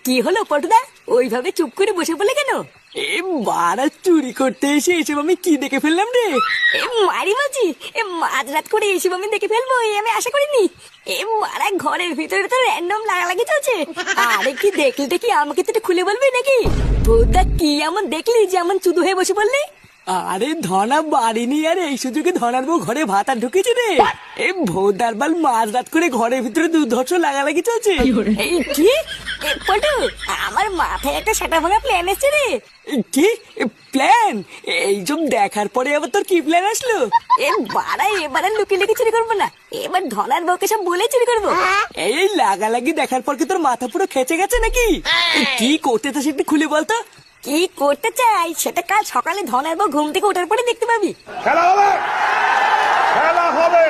কি হলো পটুদা, ওইভাবে চুপ করে বসে বলে কেন? এ বাড়া, চুরি করতে এসে এসব আমি কি দেখে ফেললাম রে? মারি বাজি, মাঝরাত করে এসব আমি দেখে ফেলবো আমি আশা করিনি। মারা ঘরের ভিতরে তো র্যান্ডম লাগালাগি চলছে। আরে কি দেখলি কি আমাকে তো একটু খুলে বলবি নাকি? তোদা কি এমন দেখলি যে এমন চুদু হয়ে বসে বললি? আরে ধনা বাড়িনি, আর এই সুযোগে ধনার বউ ঘরে ভাত আর ঢুকেছে রে। এই ভোদার বাল মাঝরাত করে ঘরের ভিতরে দুর্ধর্ষ লাগালাগি চলছে। এই কি পটু, আমার মাথায় একটা সেটা ভাঙা প্ল্যান এসছে রে। কি প্ল্যান? এইসব দেখার পরে আবার তোর কি প্ল্যান আসলো? বাড়া, এবার আর লুকিয়ে লুকিয়ে চুরি করবো না, এবার ধনার বউকে সব বলে চুরি করবো। এই লাগালাগি দেখার পর কি তোর মাথা পুরো খেচে গেছে নাকি? কি করতে চাস একটু খুলে বলতো। কি করতে চাই সেটা কাল সকালে ধনার বউ ঘুম থেকে ওঠার পরে দেখতে পাবি। খেলা হবে, খেলা হবে।